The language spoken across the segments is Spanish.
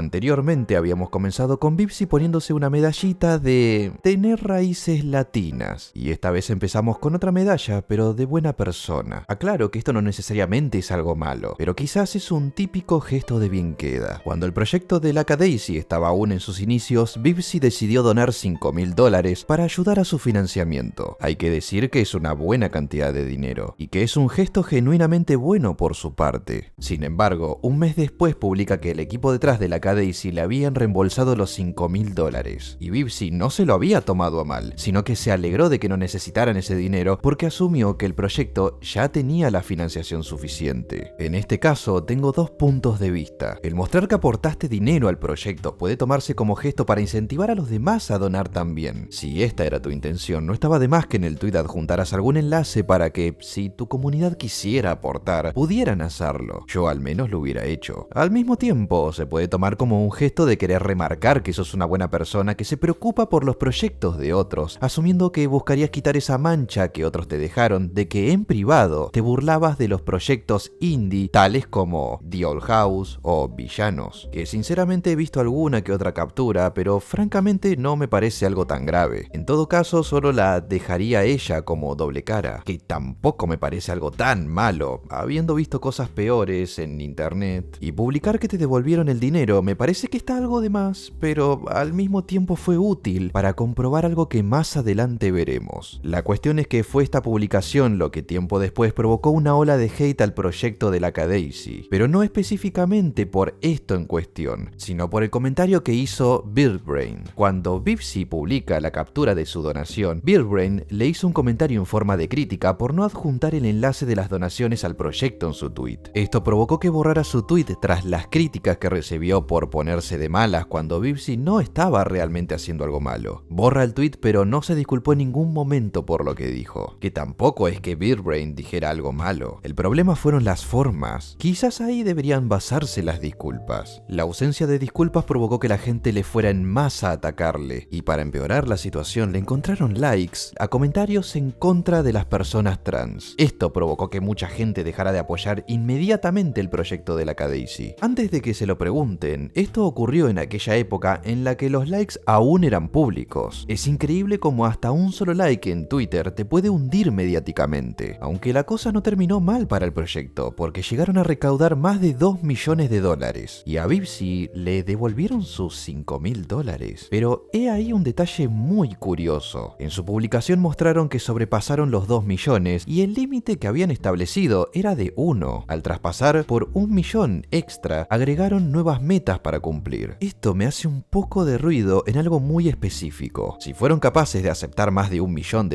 Anteriormente habíamos comenzado con Bibsy poniéndose una medallita de tener raíces latinas, y esta vez empezamos con otra medalla, pero de buena persona. Aclaro que esto no necesariamente es algo malo, pero quizás es un típico gesto de bien queda. Cuando el proyecto de Laca Daisy estaba aún en sus inicios, Bibsy decidió donar $5.000 para ayudar a su financiamiento. Hay que decir que es una buena cantidad de dinero, y que es un gesto genuinamente bueno por su parte. Sin embargo, un mes después publica que el equipo detrás de Laca Daisy le habían reembolsado los $5.000, y Bibsy no se lo había tomado a mal, sino que se alegró de que no necesitaran ese dinero porque asumió que el proyecto ya tenía la financiación suficiente. En este caso, tengo dos puntos de vista. El mostrar que aportaste dinero al proyecto puede tomarse como gesto para incentivar a los demás a donar también. Si esta era tu intención, no estaba de más que en el tweet adjuntaras algún enlace para que, si tu comunidad quisiera aportar, pudieran hacerlo. Yo al menos lo hubiera hecho. Al mismo tiempo, se puede tomar como un gesto de querer remarcar que sos una buena persona que se preocupa por los proyectos de otros, asumiendo que buscarías quitar esa mancha que otros te dejaron de que en privado te burlabas de los proyectos indie tales como The Old House o Villanos, que sinceramente he visto alguna que otra captura, pero francamente no me parece algo tan grave. En todo caso, solo la dejaría ella como doble cara, que tampoco me parece algo tan malo, habiendo visto cosas peores en internet. Y publicar que te devolvieron el dinero me parece que está algo de más, pero al mismo tiempo fue útil para comprobar algo que más adelante veremos. La cuestión es que fue esta publicación lo que tiempo después provocó una ola de hate al proyecto de Laca Daisy, pero no específicamente por esto en cuestión, sino por el comentario que hizo Beardbrain. Cuando Bibsy publica la captura de su donación, Beardbrain le hizo un comentario en forma de crítica por no adjuntar el enlace de las donaciones al proyecto en su tweet. Esto provocó que borrara su tweet tras las críticas que recibió por ponerse de malas cuando Bibsy no estaba realmente haciendo algo malo. Borra el tweet, pero no se disculpó en ningún momento por lo que dijo, que tampoco es que Beardbrain dijera algo malo. El problema fueron las formas. Quizás ahí deberían basarse las disculpas. La ausencia de disculpas provocó que la gente le fuera en masa a atacarle, y para empeorar la situación le encontraron likes a comentarios en contra de las personas trans. Esto provocó que mucha gente dejara de apoyar inmediatamente el proyecto de Laca Daisy. Antes de que se lo pregunten, esto ocurrió en aquella época en la que los likes aún eran públicos. Es increíble cómo hasta un solo like en Twitter te puede hundir mediáticamente. Aunque la cosa no terminó mal para el proyecto, porque llegaron a recaudar más de $2 millones, y a Bibsy le devolvieron sus $5.000. Pero he ahí un detalle muy curioso. En su publicación mostraron que sobrepasaron los 2 millones y el límite que habían establecido era de 1. Al traspasar por 1 millón extra, agregaron nuevas metas para cumplir. Esto me hace un poco de ruido en algo muy específico. Si fueron capaces de aceptar más de $1 millón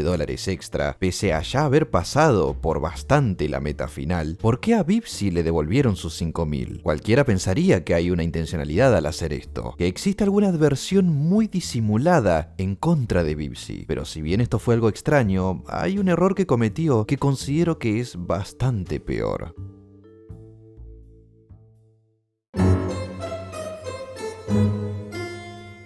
extra, pese a ya haber pasado por bastante la meta final, ¿por qué a Bibsy le devolvieron sus 5.000? Cualquiera pensaría que hay una intencionalidad al hacer esto, que existe alguna adversión muy disimulada en contra de Bibsy. Pero si bien esto fue algo extraño, hay un error que cometió que considero que es bastante peor.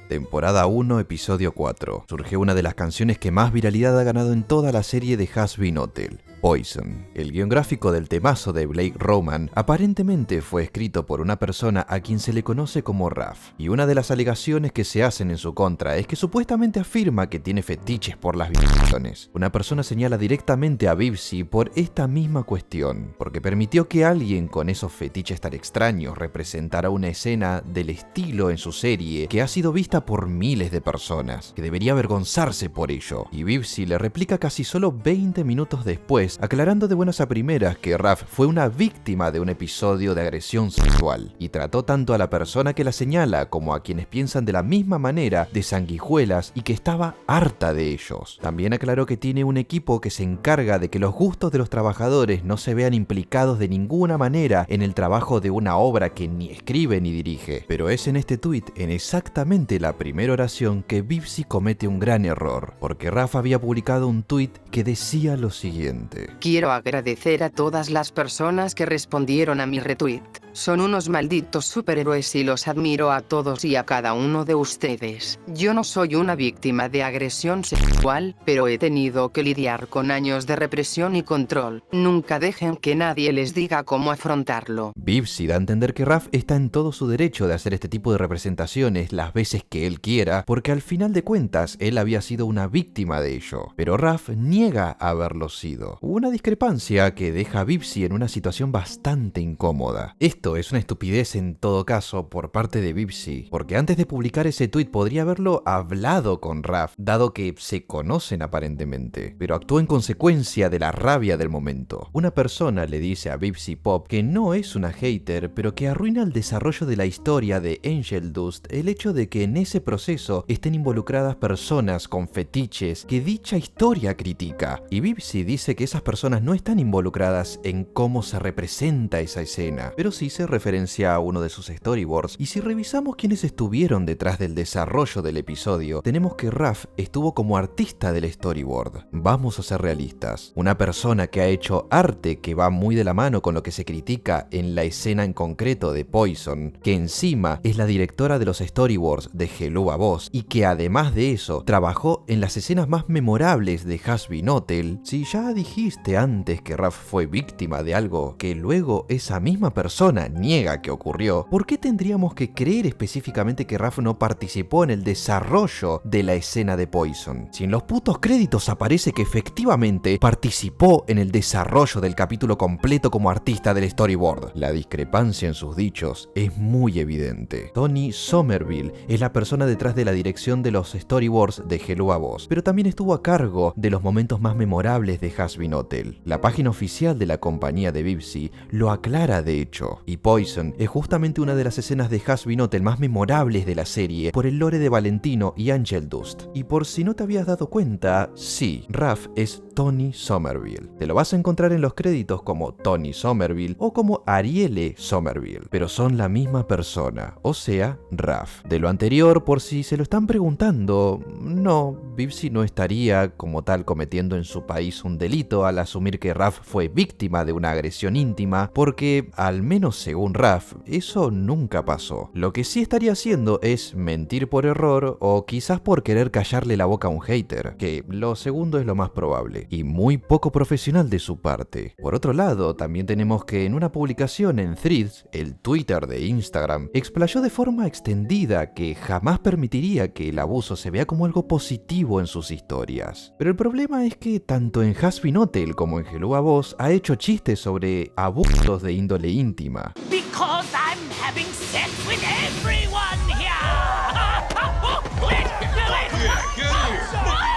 Temporada 1, episodio 4. Surge una de las canciones que más viralidad ha ganado en toda la serie de Hazbin Hotel, Poison. El guion gráfico del temazo de Blake Roman aparentemente fue escrito por una persona a quien se le conoce como Raf, y una de las alegaciones que se hacen en su contra es que supuestamente afirma que tiene fetiches por las violaciones. Una persona señala directamente a Bibsy por esta misma cuestión, porque permitió que alguien con esos fetiches tan extraños representara una escena del estilo en su serie que ha sido vista por miles de personas, que debería avergonzarse por ello, y Bibsy le replica casi solo 20 minutos después, aclarando de buenas a primeras que Raf fue una víctima de un episodio de agresión sexual, y trató tanto a la persona que la señala como a quienes piensan de la misma manera de sanguijuelas y que estaba harta de ellos. También aclaró que tiene un equipo que se encarga de que los gustos de los trabajadores no se vean implicados de ninguna manera en el trabajo de una obra que ni escribe ni dirige, pero es en este tuit, en exactamente la primera oración, que Bibsy comete un gran error, porque Raf había publicado un tuit que decía lo siguiente: quiero agradecer a todas las personas que respondieron a mi retweet. Son unos malditos superhéroes y los admiro a todos y a cada uno de ustedes. Yo no soy una víctima de agresión sexual, pero he tenido que lidiar con años de represión y control. Nunca dejen que nadie les diga cómo afrontarlo. Bibsy da a entender que Raph está en todo su derecho de hacer este tipo de representaciones las veces que él quiera, porque al final de cuentas él había sido una víctima de ello. Pero Raph niega haberlo sido. Una discrepancia que deja a Bibsy en una situación bastante incómoda. Esto es una estupidez en todo caso por parte de Bibsy, porque antes de publicar ese tweet podría haberlo hablado con Raph, dado que se conocen aparentemente, pero actuó en consecuencia de la rabia del momento. Una persona le dice a Bibsy Pop que no es una hater, pero que arruina el desarrollo de la historia de Angel Dust el hecho de que en ese proceso estén involucradas personas con fetiches que dicha historia critica. Y Bibsy dice que esas personas no están involucradas en cómo se representa esa escena, pero sí se referencia a uno de sus storyboards, y si revisamos quiénes estuvieron detrás del desarrollo del episodio, tenemos que Raph estuvo como artista del storyboard. Vamos a ser realistas, una persona que ha hecho arte que va muy de la mano con lo que se critica en la escena en concreto de Poison, que encima es la directora de los storyboards de Hello a Boss, y que además de eso trabajó en las escenas más memorables de Has Been Hotel. Si ya dijiste antes que Raph fue víctima de algo que luego esa misma persona niega que ocurrió, ¿por qué tendríamos que creer específicamente que Raph no participó en el desarrollo de la escena de Poison? Si en los putos créditos aparece que efectivamente participó en el desarrollo del capítulo completo como artista del storyboard. La discrepancia en sus dichos es muy evidente. Tony Somerville es la persona detrás de la dirección de los storyboards de Hello a Boss, pero también estuvo a cargo de los momentos más memorables de Has Been Hotel. La página oficial de la compañía de Bibsy lo aclara de hecho, y Poison es justamente una de las escenas de Has Been Hotel más memorables de la serie por el lore de Valentino y Angel Dust. Y por si no te habías dado cuenta, sí, Raph es Tony Somerville. Te lo vas a encontrar en los créditos como Tony Somerville o como Arielle Somerville, pero son la misma persona, o sea, Raph. De lo anterior, por si se lo están preguntando, no, Bibsy no estaría como tal cometiendo en su país un delito al asumir que Raph fue víctima de una agresión íntima, porque, al menos según Raph, eso nunca pasó. Lo que sí estaría haciendo es mentir por error o quizás por querer callarle la boca a un hater, que lo segundo es lo más probable, y muy poco profesional de su parte. Por otro lado, también tenemos que en una publicación en Threads, el Twitter de Instagram, explayó de forma extendida que jamás permitiría que el abuso se vea como algo positivo en sus historias. Pero el problema es que tanto en Has Been Hotel como en Hello a Boss ha hecho chistes sobre abusos de índole íntima. Because I'm having sex with everyone here!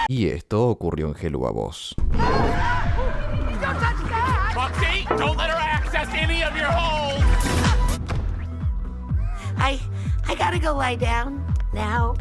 Y esto ocurrió en Hello a Boss. Don't touch that! Foxy, don't let her access any of your holes! I gotta go lie down now.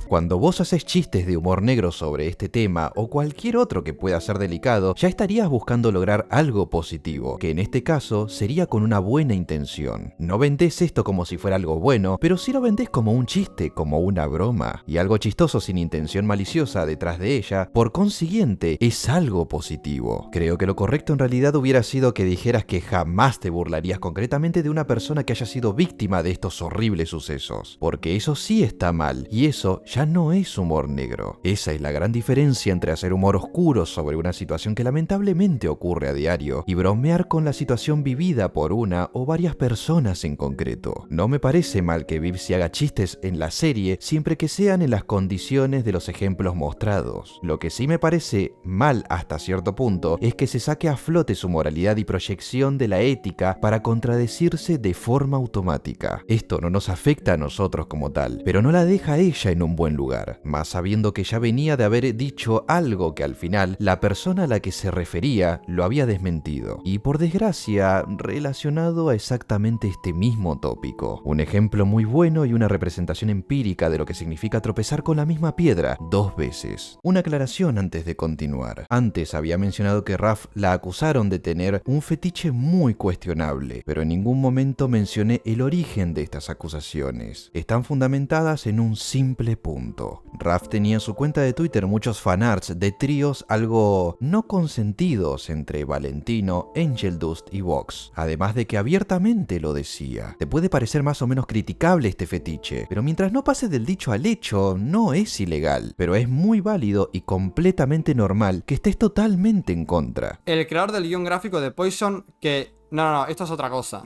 Cuando vos haces chistes de humor negro sobre este tema o cualquier otro que pueda ser delicado, ya estarías buscando lograr algo positivo, que en este caso sería con una buena intención. No vendés esto como si fuera algo bueno, pero sí lo vendés como un chiste, como una broma, y algo chistoso sin intención maliciosa detrás de ella, por consiguiente, es algo positivo. Creo que lo correcto en realidad hubiera sido que dijeras que jamás te burlarías concretamente de una persona que haya sido víctima de estos horribles sucesos, porque eso sí está mal, y eso ya no es humor negro. Esa es la gran diferencia entre hacer humor oscuro sobre una situación que lamentablemente ocurre a diario y bromear con la situación vivida por una o varias personas en concreto. No me parece mal que Bibsy haga chistes en la serie siempre que sean en las condiciones de los ejemplos mostrados. Lo que sí me parece mal hasta cierto punto es que se saque a flote su moralidad y proyección de la ética para contradecirse de forma automática. Esto no nos afecta a nosotros como tal, pero no la deja a ella en un buen lugar, más sabiendo que ya venía de haber dicho algo que al final la persona a la que se refería lo había desmentido, y por desgracia relacionado a exactamente este mismo tópico. Un ejemplo muy bueno y una representación empírica de lo que significa tropezar con la misma piedra dos veces. Una aclaración antes de continuar. Antes había mencionado que Raph la acusaron de tener un fetiche muy cuestionable, pero en ningún momento mencioné el origen de estas acusaciones. Están fundamentadas en un simple punto. asunto. Raf tenía en su cuenta de Twitter muchos fanarts de tríos algo no consentidos entre Valentino, Angel Dust y Vox, además de que abiertamente lo decía. Te puede parecer más o menos criticable este fetiche, pero mientras no pase del dicho al hecho, no es ilegal, pero es muy válido y completamente normal que estés totalmente en contra. El creador del guión gráfico de Poison que... No, esto es otra cosa.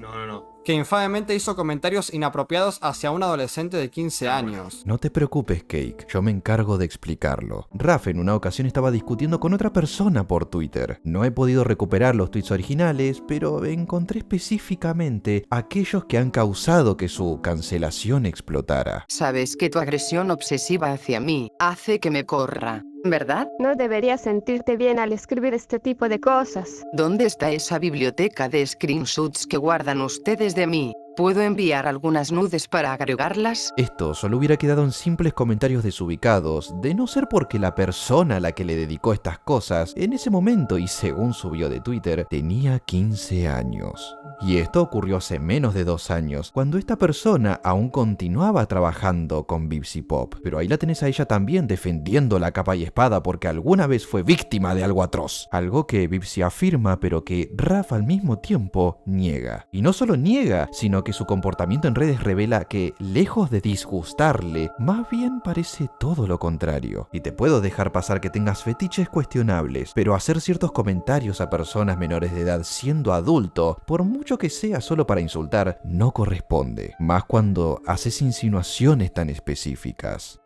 Que infamemente hizo comentarios inapropiados hacia un adolescente de 15 años. No te preocupes, Cake, yo me encargo de explicarlo. Raf en una ocasión estaba discutiendo con otra persona por Twitter. No he podido recuperar los tweets originales, pero encontré específicamente aquellos que han causado que su cancelación explotara. Sabes que tu agresión obsesiva hacia mí hace que me corra, ¿verdad? No deberías sentirte bien al escribir este tipo de cosas. ¿Dónde está esa biblioteca de screenshots que guardan ustedes de mí? ¿Puedo enviar algunas nudes para agregarlas? Esto solo hubiera quedado en simples comentarios desubicados, de no ser porque la persona a la que le dedicó estas cosas, en ese momento y según su bio de Twitter, tenía 15 años. Y esto ocurrió hace menos de 2 años, cuando esta persona aún continuaba trabajando con Bibsy Pop. Pero ahí la tenés a ella también defendiendo la capa y espada porque alguna vez fue víctima de algo atroz. Algo que Bibsy afirma pero que Raf al mismo tiempo niega. Y no solo niega, sino que su comportamiento en redes revela que, lejos de disgustarle, más bien parece todo lo contrario. Y te puedo dejar pasar que tengas fetiches cuestionables, pero hacer ciertos comentarios a personas menores de edad siendo adulto, por mucho que sea solo para insultar, no corresponde, más cuando haces insinuaciones tan específicas.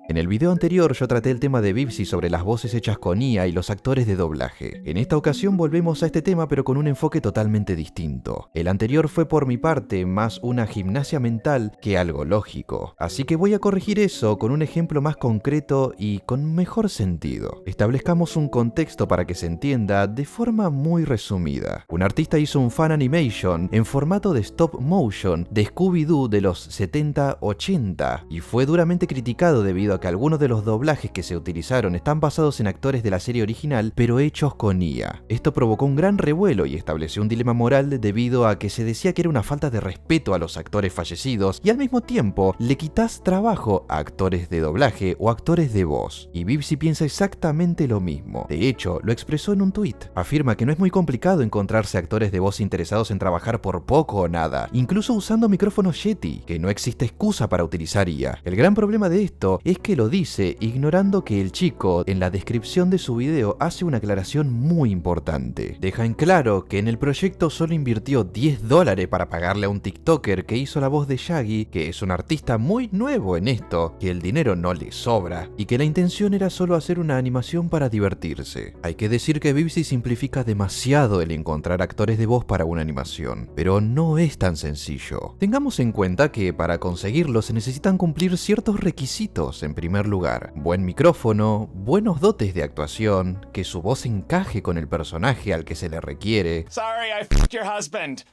En el video anterior yo traté el tema de Bibsy sobre las voces hechas con IA y los actores de doblaje. En esta ocasión volvemos a este tema pero con un enfoque totalmente distinto. El anterior fue por mi parte más una gimnasia mental que algo lógico. Así que voy a corregir eso con un ejemplo más concreto y con mejor sentido. Establezcamos un contexto para que se entienda de forma muy resumida. Un artista hizo un fan animation en formato de stop motion de Scooby-Doo de los 70-80 y fue duramente criticado debido a que algunos de los doblajes que se utilizaron están basados en actores de la serie original, pero hechos con IA. Esto provocó un gran revuelo y estableció un dilema moral debido a que se decía que era una falta de respeto a los actores fallecidos y al mismo tiempo le quitas trabajo a actores de doblaje o actores de voz. Y Bibsy piensa exactamente lo mismo. De hecho, lo expresó en un tweet. Afirma que no es muy complicado encontrarse actores de voz interesados en trabajar por poco o nada, incluso usando micrófonos Yeti, que no existe excusa para utilizar IA. El gran problema de esto es que lo dice ignorando que el chico en la descripción de su video hace una aclaración muy importante. Deja en claro que en el proyecto solo invirtió $10 para pagarle a un TikToker que hizo la voz de Shaggy, que es un artista muy nuevo en esto, que el dinero no le sobra y que la intención era solo hacer una animación para divertirse. Hay que decir que Bibsy simplifica demasiado el encontrar actores de voz para una animación, pero no es tan sencillo. Tengamos en cuenta que para conseguirlo se necesitan cumplir ciertos requisitos. En primer lugar, buen micrófono, buenos dotes de actuación, que su voz encaje con el personaje al que se le requiere. Sorry, I f***ed your husband.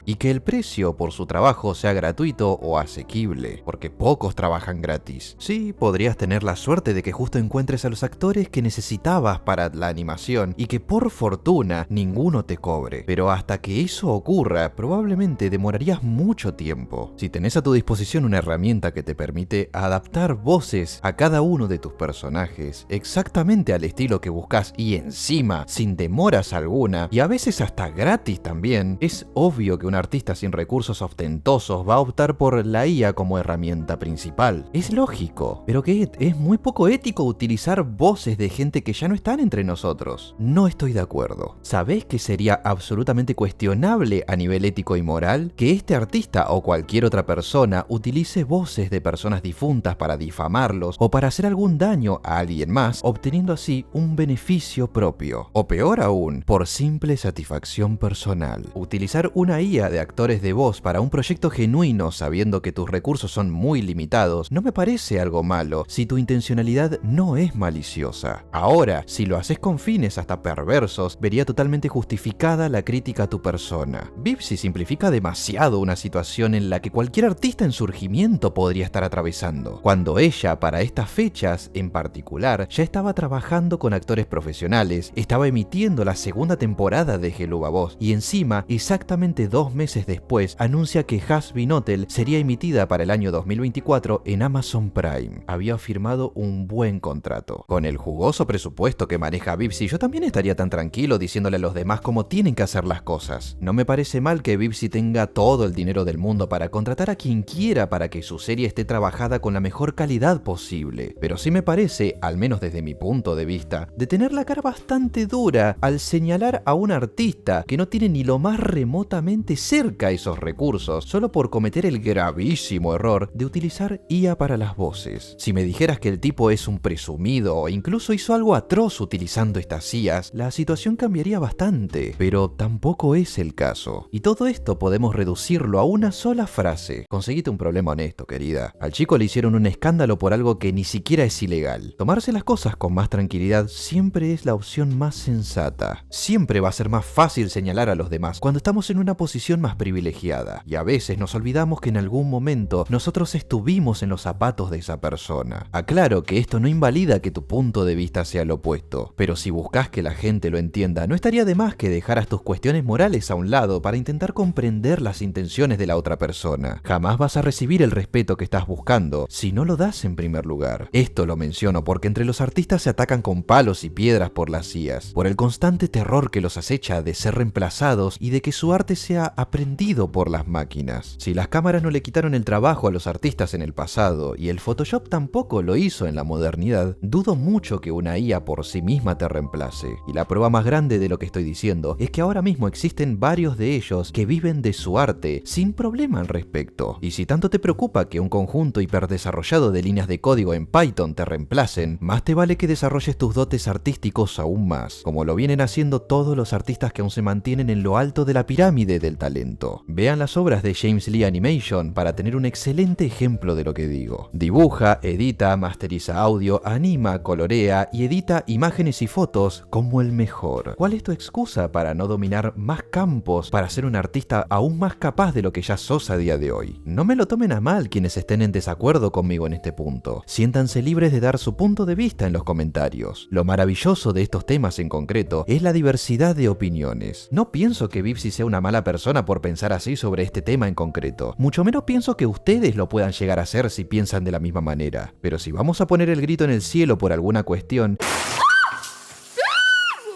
Y que el precio por su trabajo sea gratuito o asequible, porque pocos trabajan gratis. Sí, podrías tener la suerte de que justo encuentres a los actores que necesitabas para la animación y que por fortuna ninguno te cobre, pero hasta que eso ocurra probablemente demorarías mucho tiempo. Si tenés a tu disposición una herramienta que te permite adaptar voces a cada uno de tus personajes exactamente al estilo que buscas y encima sin demoras alguna y a veces hasta gratis también, es obvio que un artista sin recursos ostentosos va a optar por la IA como herramienta principal. Es lógico, pero que es muy poco ético utilizar voces de gente que ya no están entre nosotros. No estoy de acuerdo. ¿Sabés que sería absolutamente cuestionable a nivel ético y moral que este artista o cualquier otra persona utilice voces de personas difuntas para difamarlos o para hacer algún daño a alguien más, obteniendo así un beneficio propio? O peor aún, por simple satisfacción personal. Utilizar una IA categoría de actores de voz para un proyecto genuino sabiendo que tus recursos son muy limitados no me parece algo malo si tu intencionalidad no es maliciosa. Ahora, si lo haces con fines hasta perversos, vería totalmente justificada la crítica a tu persona. Bibsy simplifica demasiado una situación en la que cualquier artista en surgimiento podría estar atravesando, cuando ella, para estas fechas en particular, ya estaba trabajando con actores profesionales, estaba emitiendo la segunda temporada de Hello Babos y encima, exactamente 2 meses después, anuncia que Has Been Hotel sería emitida para el año 2024 en Amazon Prime. Había firmado un buen contrato. Con el jugoso presupuesto que maneja Bibsy, yo también estaría tan tranquilo diciéndole a los demás cómo tienen que hacer las cosas. No me parece mal que Bibsy tenga todo el dinero del mundo para contratar a quien quiera para que su serie esté trabajada con la mejor calidad posible, pero sí me parece, al menos desde mi punto de vista, de tener la cara bastante dura al señalar a un artista que no tiene ni lo más remotamente cerca esos recursos, solo por cometer el gravísimo error de utilizar IA para las voces. Si me dijeras que el tipo es un presumido o incluso hizo algo atroz utilizando estas IAs, la situación cambiaría bastante, pero tampoco es el caso. Y todo esto podemos reducirlo a una sola frase: conseguite un problema honesto, querida. Al chico le hicieron un escándalo por algo que ni siquiera es ilegal. Tomarse las cosas con más tranquilidad siempre es la opción más sensata. Siempre va a ser más fácil señalar a los demás cuando estamos en una posición más privilegiada, y a veces nos olvidamos que en algún momento nosotros estuvimos en los zapatos de esa persona. Aclaro que esto no invalida que tu punto de vista sea el opuesto, pero si buscas que la gente lo entienda, no estaría de más que dejaras tus cuestiones morales a un lado para intentar comprender las intenciones de la otra persona. Jamás vas a recibir el respeto que estás buscando si no lo das en primer lugar. Esto lo menciono porque entre los artistas se atacan con palos y piedras por las IAs, por el constante terror que los acecha de ser reemplazados y de que su arte sea aprendido por las máquinas. Si las cámaras no le quitaron el trabajo a los artistas en el pasado y el Photoshop tampoco lo hizo en la modernidad, dudo mucho que una IA por sí misma te reemplace. Y la prueba más grande de lo que estoy diciendo es que ahora mismo existen varios de ellos que viven de su arte sin problema al respecto. Y si tanto te preocupa que un conjunto hiperdesarrollado de líneas de código en Python te reemplacen, más te vale que desarrolles tus dotes artísticos aún más, como lo vienen haciendo todos los artistas que aún se mantienen en lo alto de la pirámide del talento. Vean las obras de James Lee Animation para tener un excelente ejemplo de lo que digo. Dibuja, edita, masteriza audio, anima, colorea y edita imágenes y fotos como el mejor. ¿Cuál es tu excusa para no dominar más campos para ser un artista aún más capaz de lo que ya sos a día de hoy? No me lo tomen a mal quienes estén en desacuerdo conmigo en este punto. Siéntanse libres de dar su punto de vista en los comentarios. Lo maravilloso de estos temas en concreto es la diversidad de opiniones. No pienso que Bibsy sea una mala persona por pensar así sobre este tema en concreto. Mucho menos pienso que ustedes lo puedan llegar a hacer si piensan de la misma manera. Pero si vamos a poner el grito en el cielo por alguna cuestión,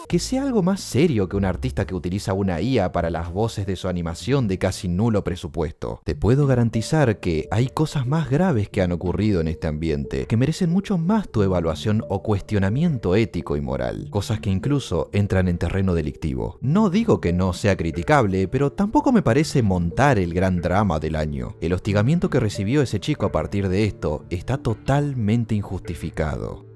que sea algo más serio que un artista que utiliza una IA para las voces de su animación de casi nulo presupuesto. Te puedo garantizar que hay cosas más graves que han ocurrido en este ambiente, que merecen mucho más tu evaluación o cuestionamiento ético y moral. Cosas que incluso entran en terreno delictivo. No digo que no sea criticable, pero tampoco me parece montar el gran drama del año. El hostigamiento que recibió ese chico a partir de esto está totalmente injustificado.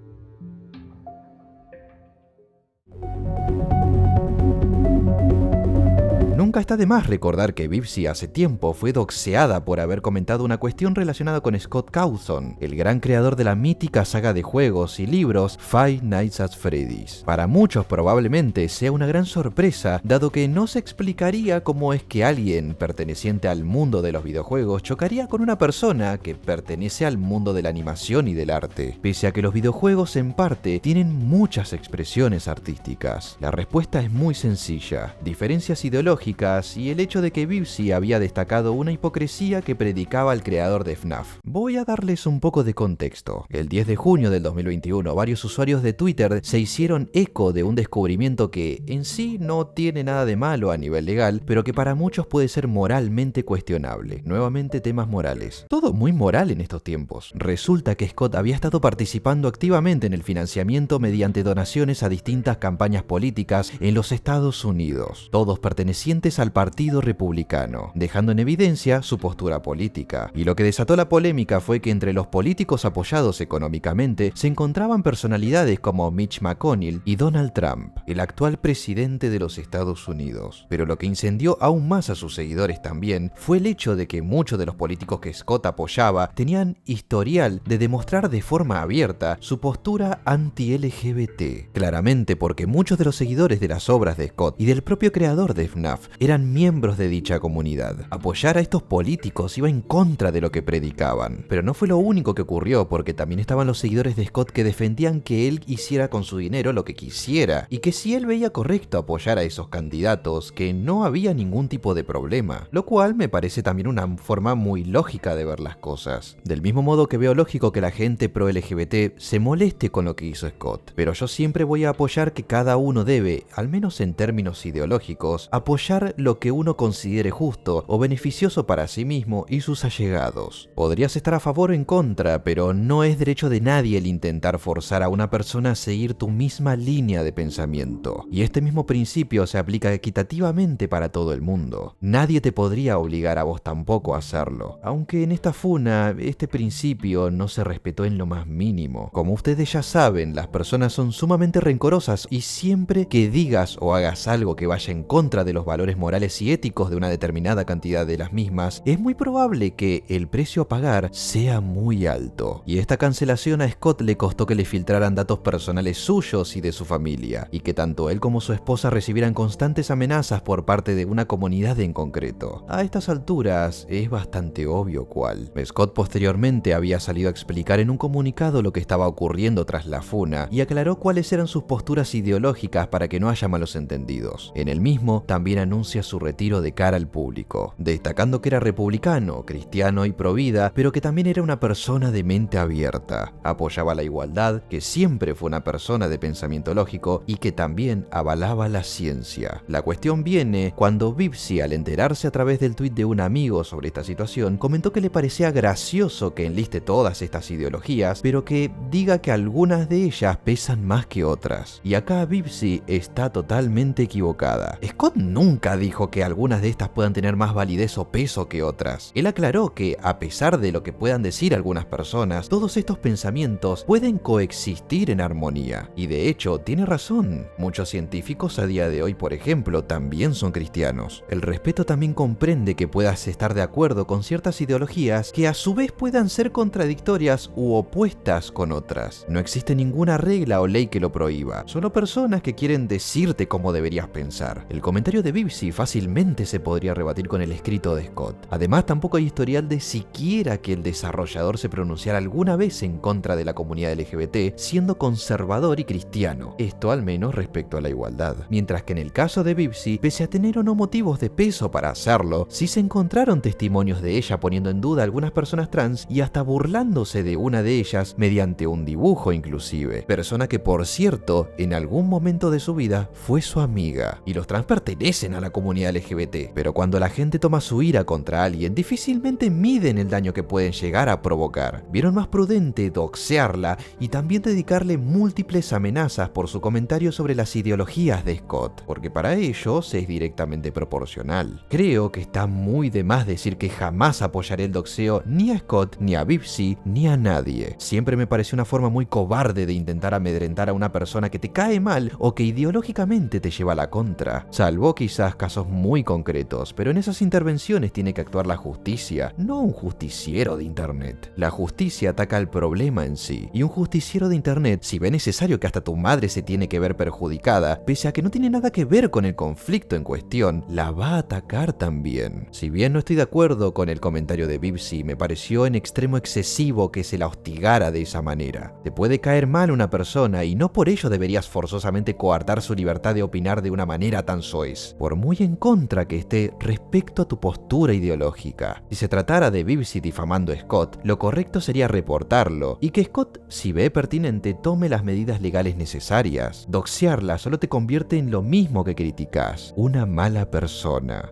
Nunca está de más recordar que Bibsy hace tiempo fue doxeada por haber comentado una cuestión relacionada con Scott Cawthon, el gran creador de la mítica saga de juegos y libros Five Nights at Freddy's. Para muchos probablemente sea una gran sorpresa, dado que no se explicaría cómo es que alguien perteneciente al mundo de los videojuegos chocaría con una persona que pertenece al mundo de la animación y del arte. Pese a que los videojuegos en parte tienen muchas expresiones artísticas, la respuesta es muy sencilla: diferencias ideológicas y el hecho de que Bibsy había destacado una hipocresía que predicaba el creador de FNAF. Voy a darles un poco de contexto. El 10 de junio del 2021, varios usuarios de Twitter se hicieron eco de un descubrimiento que en sí no tiene nada de malo a nivel legal, pero que para muchos puede ser moralmente cuestionable. Nuevamente temas morales. Todo muy moral en estos tiempos. Resulta que Scott había estado participando activamente en el financiamiento mediante donaciones a distintas campañas políticas en los Estados Unidos, todos pertenecientes pertenecientes al Partido Republicano, dejando en evidencia su postura política. Y lo que desató la polémica fue que entre los políticos apoyados económicamente se encontraban personalidades como Mitch McConnell y Donald Trump, el actual presidente de los Estados Unidos. Pero lo que incendió aún más a sus seguidores también fue el hecho de que muchos de los políticos que Scott apoyaba tenían historial de demostrar de forma abierta su postura anti-LGBT. Claramente porque muchos de los seguidores de las obras de Scott y del propio creador de FNAF eran miembros de dicha comunidad. Apoyar a estos políticos iba en contra de lo que predicaban. Pero no fue lo único que ocurrió, porque también estaban los seguidores de Scott que defendían que él hiciera con su dinero lo que quisiera, y que si él veía correcto apoyar a esos candidatos, que no había ningún tipo de problema. Lo cual me parece también una forma muy lógica de ver las cosas. Del mismo modo que veo lógico que la gente pro LGBT se moleste con lo que hizo Scott. Pero yo siempre voy a apoyar que cada uno debe, al menos en términos ideológicos, apoyar lo que uno considere justo o beneficioso para sí mismo y sus allegados. Podrías estar a favor o en contra, pero no es derecho de nadie el intentar forzar a una persona a seguir tu misma línea de pensamiento. Y este mismo principio se aplica equitativamente para todo el mundo. Nadie te podría obligar a vos tampoco a hacerlo. Aunque en esta funa, este principio no se respetó en lo más mínimo. Como ustedes ya saben, las personas son sumamente rencorosas y siempre que digas o hagas algo que vaya en contra de los valores morales y éticos de una determinada cantidad de las mismas, es muy probable que el precio a pagar sea muy alto. Y esta cancelación a Scott le costó que le filtraran datos personales suyos y de su familia, y que tanto él como su esposa recibieran constantes amenazas por parte de una comunidad en concreto. A estas alturas es bastante obvio cuál. Scott posteriormente había salido a explicar en un comunicado lo que estaba ocurriendo tras la funa y aclaró cuáles eran sus posturas ideológicas para que no haya malos entendidos. En el mismo también anuncia su retiro de cara al público, destacando que era republicano, cristiano y provida, pero que también era una persona de mente abierta. Apoyaba la igualdad, que siempre fue una persona de pensamiento lógico y que también avalaba la ciencia. La cuestión viene cuando Bibsy, al enterarse a través del tuit de un amigo sobre esta situación, comentó que le parecía gracioso que enliste todas estas ideologías, pero que diga que algunas de ellas pesan más que otras. Y acá Bibsy está totalmente equivocada. Scott nunca dijo que algunas de estas puedan tener más validez o peso que otras. Él aclaró que, a pesar de lo que puedan decir algunas personas, todos estos pensamientos pueden coexistir en armonía. Y de hecho, tiene razón. Muchos científicos a día de hoy, por ejemplo, también son cristianos. El respeto también comprende que puedas estar de acuerdo con ciertas ideologías que a su vez puedan ser contradictorias u opuestas con otras. No existe ninguna regla o ley que lo prohíba. Solo personas que quieren decirte cómo deberías pensar. El comentario de Bibsy fácilmente se podría rebatir con el escrito de Scott. Además, tampoco hay historial de siquiera que el desarrollador se pronunciara alguna vez en contra de la comunidad LGBT, siendo conservador y cristiano. Esto al menos respecto a la igualdad. Mientras que en el caso de Bibsy, pese a tener o no motivos de peso para hacerlo, sí se encontraron testimonios de ella poniendo en duda a algunas personas trans y hasta burlándose de una de ellas mediante un dibujo inclusive. Persona que, por cierto, en algún momento de su vida fue su amiga. Y los trans pertenecen a la comunidad LGBT, pero cuando la gente toma su ira contra alguien, difícilmente miden el daño que pueden llegar a provocar. Vieron más prudente doxearla y también dedicarle múltiples amenazas por su comentario sobre las ideologías de Scott, porque para ellos es directamente proporcional. Creo que está muy de más decir que jamás apoyaré el doxeo ni a Scott, ni a Bibsy, ni a nadie. Siempre me pareció una forma muy cobarde de intentar amedrentar a una persona que te cae mal o que ideológicamente te lleva a la contra. Salvo quizás casos muy concretos, pero en esas intervenciones tiene que actuar la justicia, no un justiciero de internet. La justicia ataca al problema en sí, y un justiciero de internet, si ve necesario que hasta tu madre se tiene que ver perjudicada, pese a que no tiene nada que ver con el conflicto en cuestión, la va a atacar también. Si bien no estoy de acuerdo con el comentario de Bibsy, me pareció en extremo excesivo que se la hostigara de esa manera. Te puede caer mal una persona y no por ello deberías forzosamente coartar su libertad de opinar de una manera tan soez, por muy en contra que esté respecto a tu postura ideológica. Si se tratara de Bibsy difamando a Scott, lo correcto sería reportarlo y que Scott, si ve pertinente, tome las medidas legales necesarias. Doxearla solo te convierte en lo mismo que criticas, una mala persona.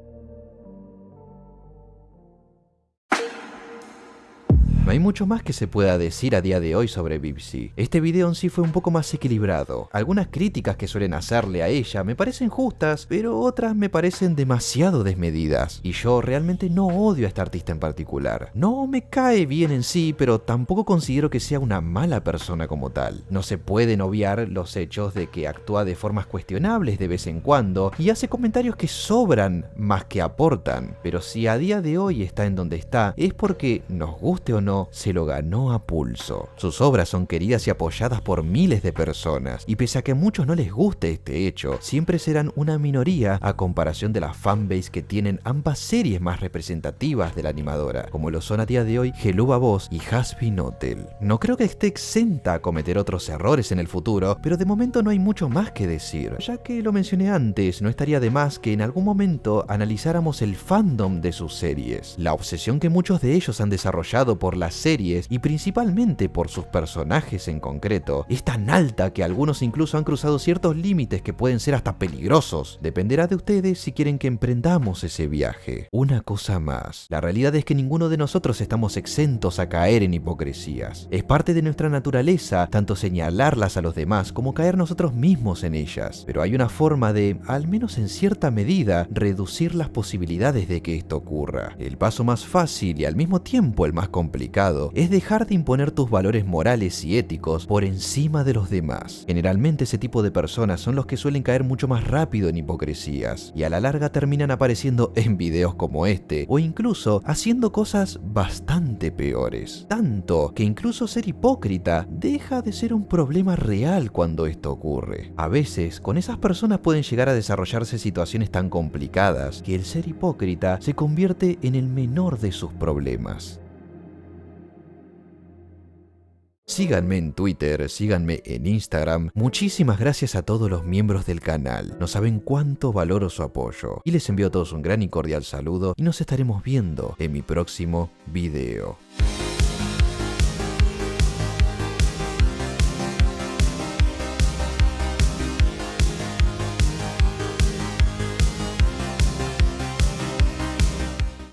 hay mucho más que se pueda decir a día de hoy sobre Bibsy. Este video en sí fue un poco más equilibrado. Algunas críticas que suelen hacerle a ella me parecen justas, pero otras me parecen demasiado desmedidas. Y yo realmente no odio a esta artista en particular. No me cae bien en sí, pero tampoco considero que sea una mala persona como tal. No se pueden obviar los hechos de que actúa de formas cuestionables de vez en cuando y hace comentarios que sobran más que aportan. Pero si a día de hoy está en donde está, es porque, nos guste o no, se lo ganó a pulso. Sus obras son queridas y apoyadas por miles de personas, y pese a que a muchos no les guste este hecho, siempre serán una minoría a comparación de la fanbase que tienen ambas series más representativas de la animadora, como lo son a día de hoy Helluva Boss y Hazbin Hotel. No creo que esté exenta a cometer otros errores en el futuro, pero de momento no hay mucho más que decir. Ya que lo mencioné antes, no estaría de más que en algún momento analizáramos el fandom de sus series, la obsesión que muchos de ellos han desarrollado por las series y principalmente por sus personajes en concreto, es tan alta que algunos incluso han cruzado ciertos límites que pueden ser hasta peligrosos. Dependerá de ustedes si quieren que emprendamos ese viaje. Una cosa más, la realidad es que ninguno de nosotros estamos exentos a caer en hipocresías. Es parte de nuestra naturaleza tanto señalarlas a los demás como caer nosotros mismos en ellas, pero hay una forma de, al menos en cierta medida, reducir las posibilidades de que esto ocurra. El paso más fácil y al mismo tiempo el más complicado es dejar de imponer tus valores morales y éticos por encima de los demás. Generalmente ese tipo de personas son los que suelen caer mucho más rápido en hipocresías y a la larga terminan apareciendo en videos como este o incluso haciendo cosas bastante peores. Tanto que incluso ser hipócrita deja de ser un problema real cuando esto ocurre. A veces con esas personas pueden llegar a desarrollarse situaciones tan complicadas que el ser hipócrita se convierte en el menor de sus problemas. Síganme en Twitter, síganme en Instagram. Muchísimas gracias a todos los miembros del canal. No saben cuánto valoro su apoyo. Y les envío a todos un gran y cordial saludo y nos estaremos viendo en mi próximo video.